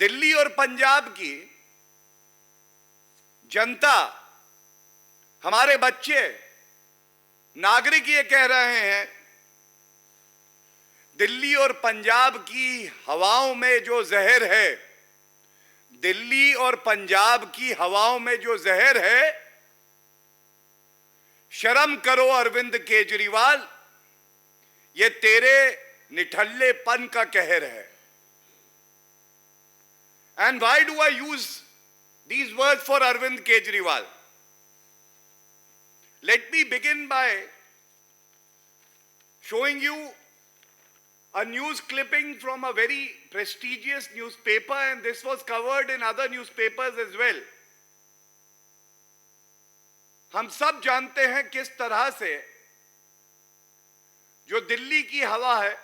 दिल्ली और पंजाब की जनता, हमारे बच्चे, नागरिक ये कह रहे हैं, दिल्ली और पंजाब की हवाओं में जो जहर है, दिल्ली और पंजाब की हवाओं में जो जहर है, शर्म करो अरविंद केजरीवाल, ये तेरे निठल्लेपन का कहर है. And why do I use these words for Arvind Kejriwal? Let me begin by showing you a news clipping from a very prestigious newspaper, and this was covered in other newspapers as well. हम सब जानते हैं किस तरह से जो दिल्ली की हवा है,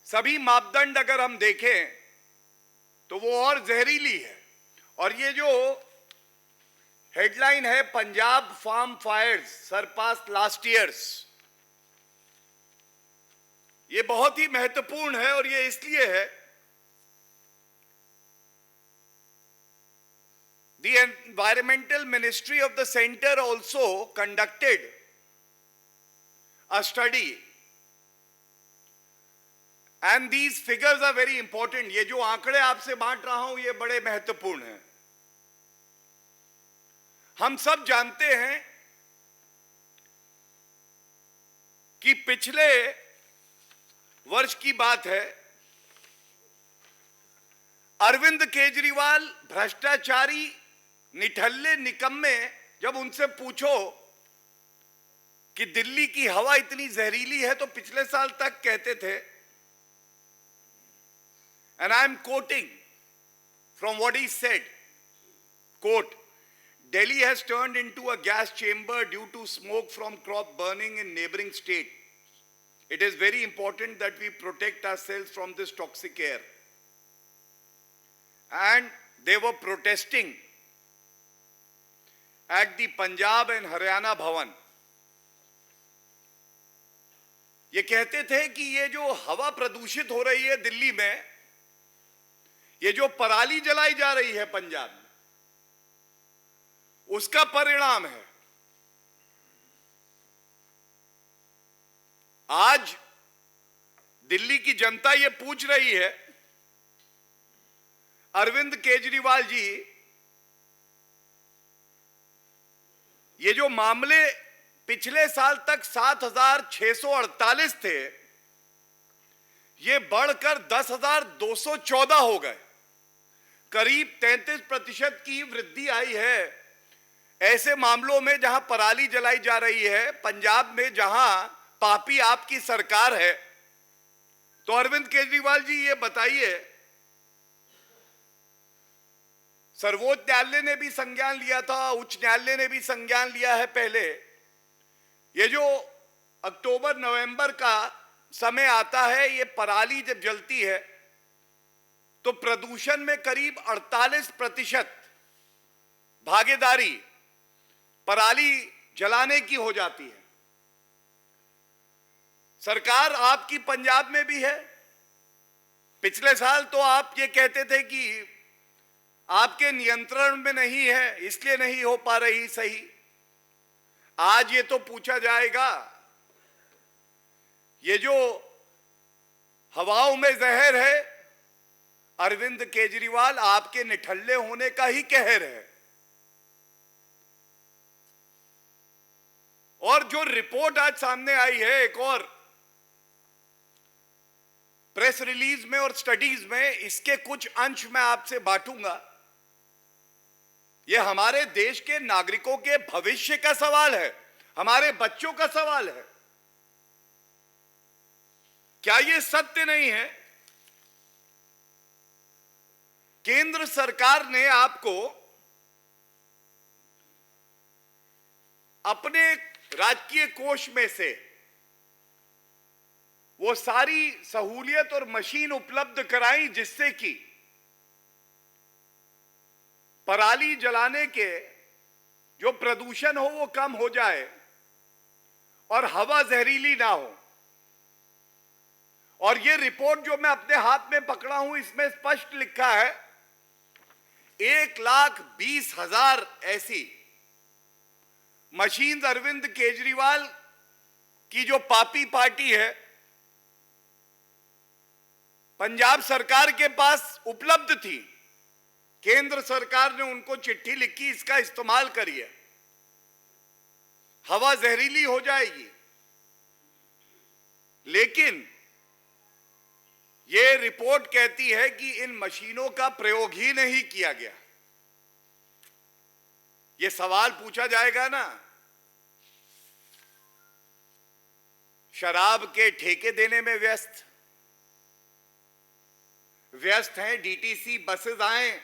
सभी मापदंड अगर हम देखें तो वो और जहरीली है. और ये जो हेडलाइन है, Punjab farm fires surpass last years, ये बहुत ही महत्वपूर्ण है. और ये इसलिए है, the environmental ministry of the center also conducted a study, and these figures are very important. ये जो आंकड़े आपसे बांट रहा हूं, ये बड़े महत्वपूर्ण हैं. हम सब जानते हैं कि पिछले वर्ष की बात है, अरविंद केजरीवाल भ्रष्टाचारी, निठल्ले, निकम्मे, जब उनसे पूछो कि दिल्ली की हवा इतनी जहरीली है, तो पिछले साल तक कहते थे, and I am quoting from what he said, quote, Delhi has turned into a gas chamber due to smoke from crop burning in neighboring states. It is very important that we protect ourselves from this toxic air. And they were protesting at the Punjab and Haryana Bhavan. ये कहते थे कि ये जो हवा प्रदूषित हो रही है दिल्ली में, ये जो पराली जलाई जा रही है पंजाब में, उसका परिणाम है. आज दिल्ली की जनता ये पूछ रही है, अरविंद केजरीवाल जी, ये जो मामले पिछले साल तक 7,648 थे, ये बढ़कर 10,214 हो गए. करीब 33% की वृद्धि आई है ऐसे मामलों में जहां पराली जलाई जा रही है, पंजाब में जहां पापी आपकी सरकार है. तो अरविंद केजरीवाल जी ये बताइए, सर्वोच्च न्यायालय ने भी संज्ञान लिया था, उच्च न्यायालय ने भी संज्ञान लिया है पहले, ये जो अक्टूबर नवंबर का समय आता है, ये पराली जब जलती है तो प्रदूषण में करीब 48% भागीदारी पराली जलाने की हो जाती है. सरकार आपकी पंजाब में भी है. पिछले साल तो आप ये कहते थे कि आपके नियंत्रण में नहीं है, इसलिए नहीं हो पा रही सही. आज ये तो पूछा जाएगा, ये जो हवाओं में जहर है, अरविंद केजरीवाल, आपके निठल्ले होने का ही कहर है. और जो रिपोर्ट आज सामने आई है, एक और प्रेस रिलीज में और स्टडीज में, इसके कुछ अंश मैं आपसे बांटूंगा. यह हमारे देश के नागरिकों के भविष्य का सवाल है, हमारे बच्चों का सवाल है. क्या यह सत्य नहीं है? केंद्र सरकार ने आपको अपने राजकीय कोष में से वो सारी सहूलियत और मशीन उपलब्ध कराई जिससे कि पराली जलाने के जो प्रदूषण हो वो कम हो जाए और हवा जहरीली ना हो. और ये रिपोर्ट जो मैं अपने हाथ में पकड़ा हूं, इसमें स्पष्ट लिखा है 1,20,000 ऐसी मशीन अरविंद केजरीवाल की जो पापी पार्टी है पंजाब सरकार के पास उपलब्ध थी। केंद्र सरकार ने उनको चिट्ठी लिखी, इसका इस्तेमाल करिए, हवा जहरीली हो जाएगी। लेकिन यह रिपोर्ट कहती है कि इन मशीनों का प्रयोग ही नहीं किया गया। यह सवाल पूछा जाएगा ना, शराब के ठेके देने में व्यस्त हैं, डीटीसी बसेस आए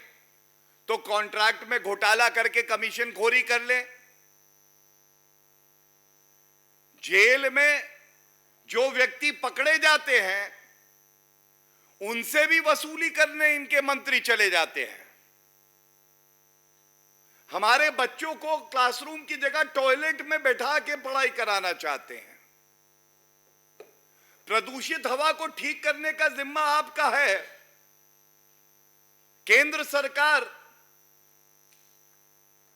तो कॉन्ट्रैक्ट में घोटाला करके कमीशन खोरी कर ले। जेल में जो व्यक्ति पकड़े जाते हैं उनसे भी वसूली करने इनके मंत्री चले जाते हैं। हमारे बच्चों को क्लासरूम की जगह टॉयलेट में बैठा के पढ़ाई कराना चाहते हैं। प्रदूषित हवा को ठीक करने का जिम्मा आपका है। केंद्र सरकार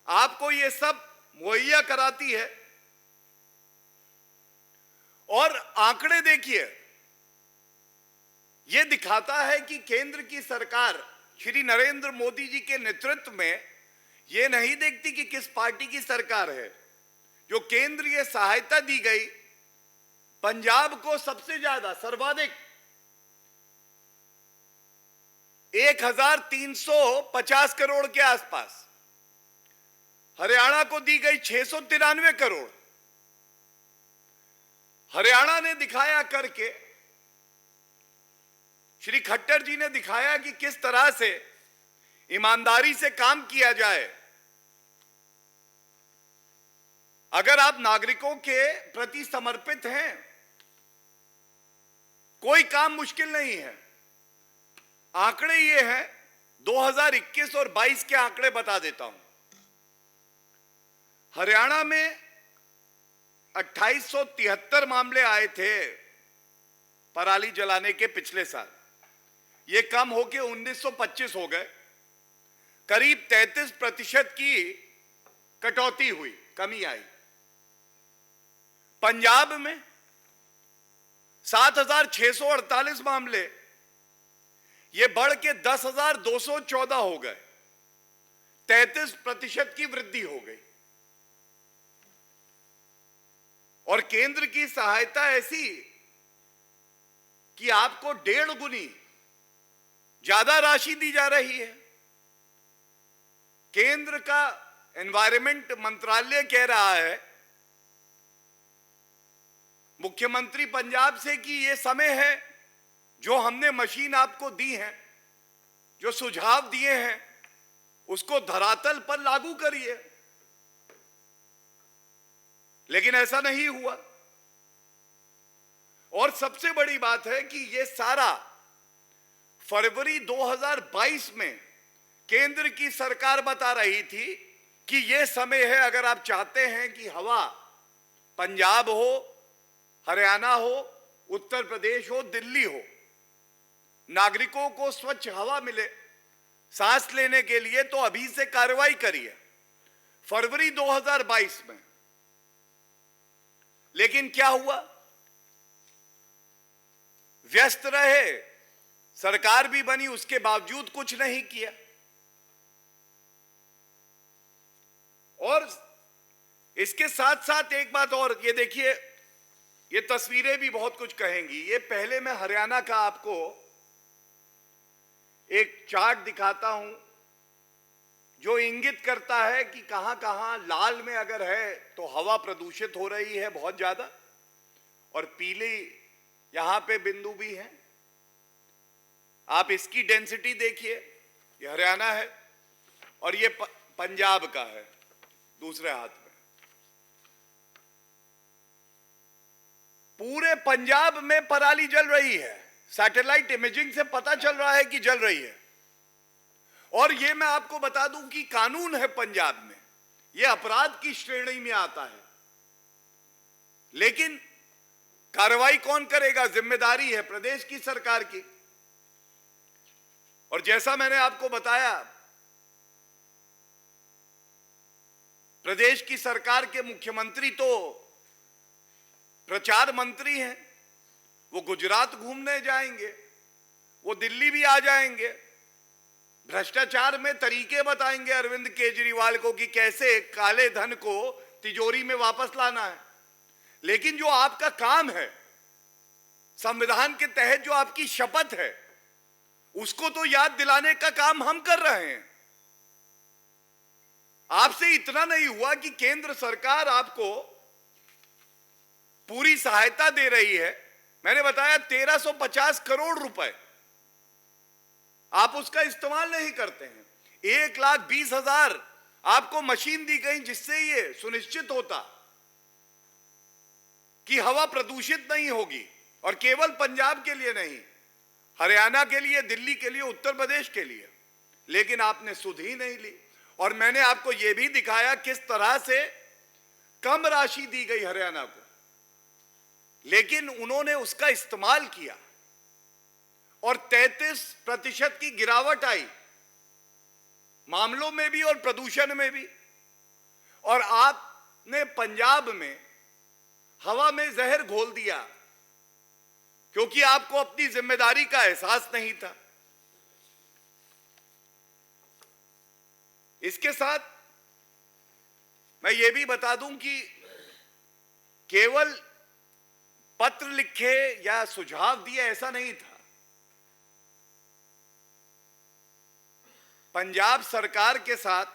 आपको यह सब मुहैया कराती है। और आंकड़े देखिए, यह दिखाता है कि केंद्र की सरकार श्री नरेंद्र मोदी जी के नेतृत्व में यह नहीं देखती कि किस पार्टी की सरकार है। जो केंद्रीय सहायता दी गई पंजाब को सबसे ज्यादा, सर्वाधिक 1,350 करोड़ के आसपास, हरियाणा को दी गई 693 करोड़। हरियाणा ने दिखाया करके, श्री खट्टर जी ने दिखाया कि किस तरह से ईमानदारी से काम किया जाए। अगर आप नागरिकों के प्रति समर्पित हैं, कोई काम मुश्किल नहीं है। आंकड़े ये हैं, 2021 और 22 के आंकड़े बता देता हूं। हरियाणा में 2873 मामले आए थे पराली जलाने के पिछले साल। ये कम होके 1925 हो गए। करीब 33% की कटौती हुई, कमी आई। पंजाब में 7,648 मामले, ये बढ़ के 10,214 हो गए। 33% की वृद्धि हो गई। और केंद्र की सहायता ऐसी कि आपको 1.5 गुनी ज्यादा राशि दी जा रही है। केंद्र का एनवायरमेंट मंत्रालय कह रहा है मुख्यमंत्री पंजाब से कि यह समय है, जो हमने मशीन आपको दी है, जो सुझाव दिए हैं, उसको धरातल पर लागू करिए। लेकिन ऐसा नहीं हुआ। और सबसे बड़ी बात है कि यह सारा फरवरी 2022 में केंद्र की सरकार बता रही थी कि यह समय है, अगर आप चाहते हैं कि हवा पंजाब हो, हरियाणा हो, उत्तर प्रदेश हो, दिल्ली हो, नागरिकों को स्वच्छ हवा मिले सांस लेने के लिए, तो अभी से कार्रवाई करिए। फरवरी 2022 में। लेकिन क्या हुआ? व्यस्त रहे, सरकार भी बनी, उसके बावजूद कुछ नहीं किया। और इसके साथ साथ एक बात और, ये देखिए, ये तस्वीरें भी बहुत कुछ कहेंगी। ये पहले मैं हरियाणा का आपको एक चार्ट दिखाता हूं जो इंगित करता है कि कहां कहां लाल में अगर है तो हवा प्रदूषित हो रही है बहुत ज्यादा, और पीली यहां पे बिंदु भी है। आप इसकी डेंसिटी देखिए, ये हरियाणा है और ये पंजाब का है दूसरे हाथ में। पूरे पंजाब में पराली जल रही है। सैटेलाइट इमेजिंग से पता चल रहा है कि जल रही है। और यह मैं आपको बता दूं कि कानून है पंजाब में, यह अपराध की श्रेणी में आता है। लेकिन कार्रवाई कौन करेगा? जिम्मेदारी है प्रदेश की सरकार की। और जैसा मैंने आपको बताया, प्रदेश की सरकार के मुख्यमंत्री तो प्रचार मंत्री हैं, वो गुजरात घूमने जाएंगे, वो दिल्ली भी आ जाएंगे, भ्रष्टाचार में तरीके बताएंगे अरविंद केजरीवाल को कि कैसे काले धन को तिजोरी में वापस लाना है। लेकिन जो आपका काम है, संविधान के तहत जो आपकी शपथ है, उसको तो याद दिलाने का काम हम कर रहे हैं। आपसे इतना नहीं हुआ कि केंद्र सरकार आपको पूरी सहायता दे रही है। मैंने बताया 1350 करोड़ रुपए, आप उसका इस्तेमाल नहीं करते हैं। 1,20,000 आपको मशीन दी गई जिससे ये सुनिश्चित होता कि हवा प्रदूषित नहीं होगी, और केवल पंजाब के लिए नहीं, हरियाणा के लिए, दिल्ली के लिए, उत्तर प्रदेश के लिए। लेकिन आपने सुध ही नहीं ली। और मैंने आपको यह भी दिखाया किस तरह से कम राशि दी गई हरियाणा को, लेकिन उन्होंने उसका इस्तेमाल किया और 33% की गिरावट आई मामलों में भी और प्रदूषण में भी। और आपने पंजाब में हवा में जहर घोल दिया क्योंकि आपको अपनी जिम्मेदारी का एहसास नहीं था। इसके साथ मैं ये भी बता दूं कि केवल पत्र लिखे या सुझाव दिए ऐसा नहीं था। पंजाब सरकार के साथ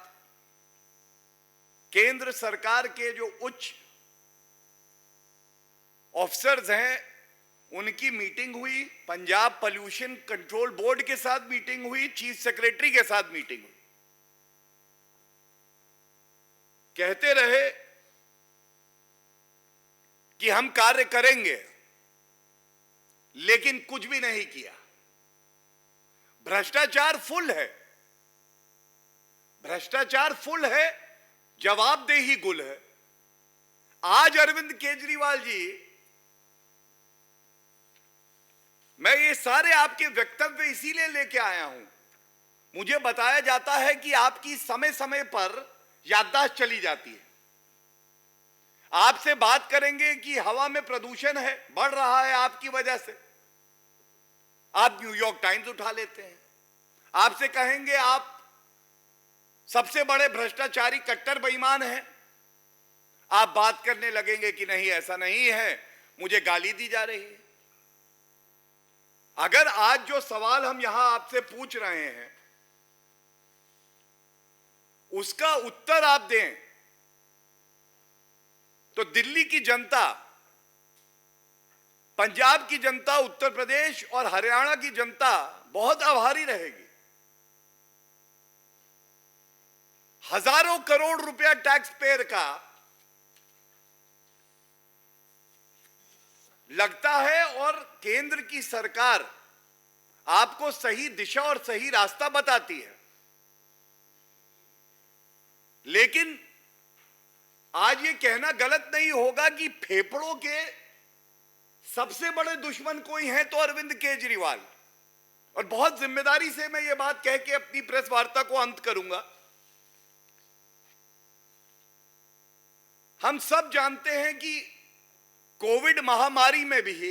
केंद्र सरकार के जो उच्च ऑफिसर्स हैं उनकी मीटिंग हुई, पंजाब पॉल्यूशन कंट्रोल बोर्ड के साथ मीटिंग हुई, चीफ सेक्रेटरी के साथ मीटिंग हुई। कहते रहे कि हम कार्य करेंगे, लेकिन कुछ भी नहीं किया। भ्रष्टाचार फुल है, भ्रष्टाचार फुल है, जवाबदेही गुल है। आज अरविंद केजरीवाल जी, मैं ये सारे आपके वक्तव्य इसीलिए लेके आया हूं, मुझे बताया जाता है कि आपकी समय समय पर याददाश्त चली जाती है। आपसे बात करेंगे कि हवा में प्रदूषण है, बढ़ रहा है आपकी वजह से, आप न्यूयॉर्क टाइम्स उठा लेते हैं। आपसे कहेंगे आप सबसे बड़े भ्रष्टाचारी कट्टर बेईमान हैं, आप बात करने लगेंगे कि नहीं ऐसा नहीं है, मुझे गाली दी जा रही है। अगर आज जो सवाल हम यहां आपसे पूछ रहे हैं उसका उत्तर आप दें तो दिल्ली की जनता, पंजाब की जनता, उत्तर प्रदेश और हरियाणा की जनता बहुत आभारी रहेगी। हजारों करोड़ रुपया टैक्स पेयर का लगता है और केंद्र की सरकार आपको सही दिशा और सही रास्ता बताती है। लेकिन आज ये कहना गलत नहीं होगा कि फेफड़ों के सबसे बड़े दुश्मन कोई हैं तो अरविंद केजरीवाल। और बहुत जिम्मेदारी से मैं ये बात कह के अपनी प्रेस वार्ता को अंत करूंगा। हम सब जानते हैं कि कोविड महामारी में भी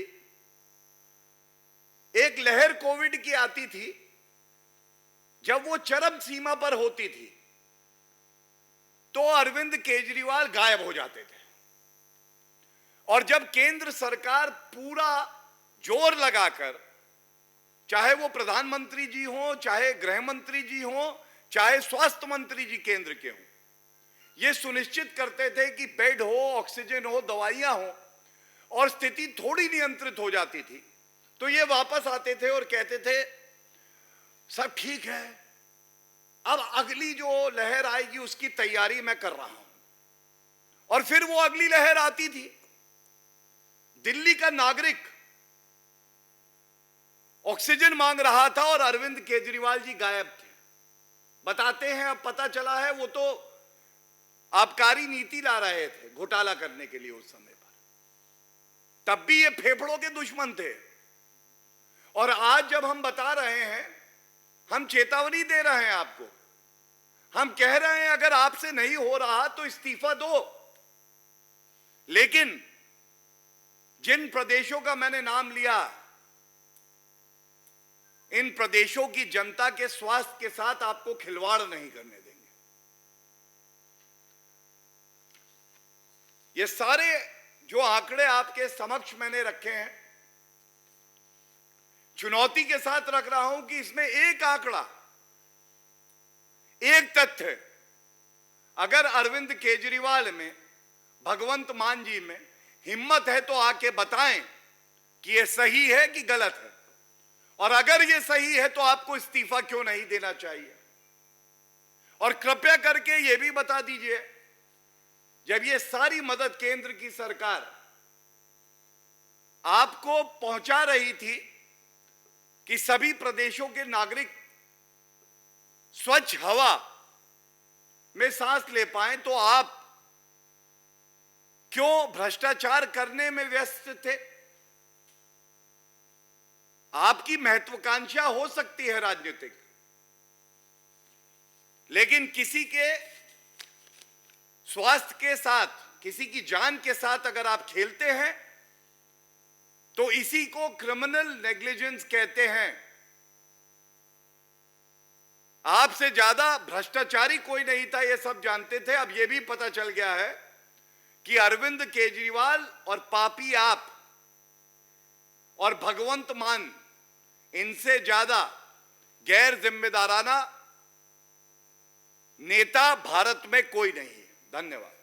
एक लहर कोविड की आती थी, जब वो चरम सीमा पर होती थी तो अरविंद केजरीवाल गायब हो जाते थे। और जब केंद्र सरकार पूरा जोर लगाकर, चाहे वो प्रधानमंत्री जी हो, चाहे गृह मंत्री जी हो, चाहे स्वास्थ्य मंत्री जी केंद्र के हों, ये सुनिश्चित करते थे कि बेड हो, ऑक्सीजन हो, दवाइयां हो, और स्थिति थोड़ी नियंत्रित हो जाती थी तो ये वापस आते थे और कहते थे सब ठीक है, अब अगली जो लहर आएगी उसकी तैयारी मैं कर रहा हूं। और फिर वो अगली लहर आती थी। दिल्ली का नागरिक ऑक्सीजन मांग रहा था और अरविंद केजरीवाल जी गायब थे। बताते हैं, अब पता चला है वो तो आबकारी नीति ला रहे थे घोटाला करने के लिए उस समय पर। तब भी ये फेफड़ों के दुश्मन थे। और आज जब हम बता रहे हैं, हम चेतावनी दे रहे हैं आपको, हम कह रहे हैं अगर आपसे नहीं हो रहा तो इस्तीफा दो। लेकिन जिन प्रदेशों का मैंने नाम लिया, इन प्रदेशों की जनता के स्वास्थ्य के साथ आपको खिलवाड़ नहीं करने देंगे। ये सारे जो आंकड़े आपके समक्ष मैंने रखे हैं, चुनौती के साथ रख रहा हूं कि इसमें एक आंकड़ा, एक तथ्य, अगर अरविंद केजरीवाल में, भगवंत मान जी में हिम्मत है तो आके बताएं कि ये सही है कि गलत है, और अगर ये सही है तो आपको इस्तीफा क्यों नहीं देना चाहिए। और कृपया करके ये भी बता दीजिए, जब ये सारी मदद केंद्र की सरकार आपको पहुंचा रही थी कि सभी प्रदेशों के नागरिक स्वच्छ हवा में सांस ले पाएं, तो आप क्यों भ्रष्टाचार करने में व्यस्त थे। आपकी महत्वाकांक्षा हो सकती है राजनीतिक, लेकिन किसी के स्वास्थ्य के साथ, किसी की जान के साथ अगर आप खेलते हैं तो इसी को क्रिमिनल नेग्लिजेंस कहते हैं। आपसे ज्यादा भ्रष्टाचारी कोई नहीं था, ये सब जानते थे। अब ये भी पता चल गया है कि अरविंद केजरीवाल और पापी आप और भगवंत मान, इनसे ज्यादा गैर जिम्मेदाराना नेता भारत में कोई नहीं है। धन्यवाद।